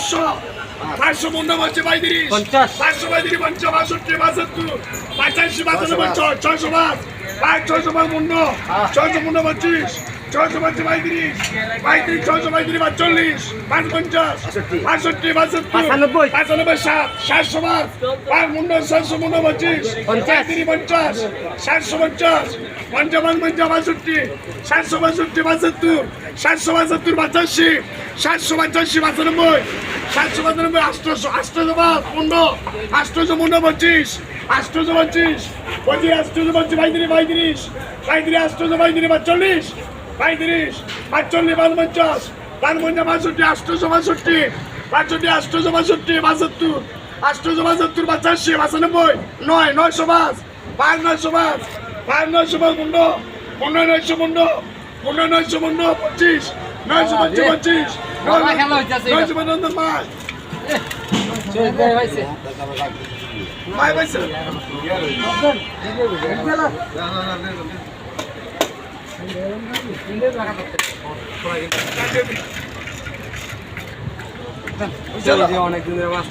500 500 মুন্ডা বলছে 35 500 35 50 62 65 85 605 605 মুন্ডা 600 মুন্ডা 25 600 35 35 635 45 55 65 65 750 5 মুন্ডা 700 মুন্ডা 25 35 50 750 55 62 762 72 772 85 785 92 792 800 800 মুন্ডা 800 মুন্ডা 25 800 25 800 35 35 35 800 35 40 35 45 55 55 62 800 62 62 800 62 72 800 72 85 95 9 905 5 905 5 905 মুন্ডা 900 মুন্ডা 900 মুন্ডা 25 925 955 ভাই ভাইছে অনেক দিনের মাছ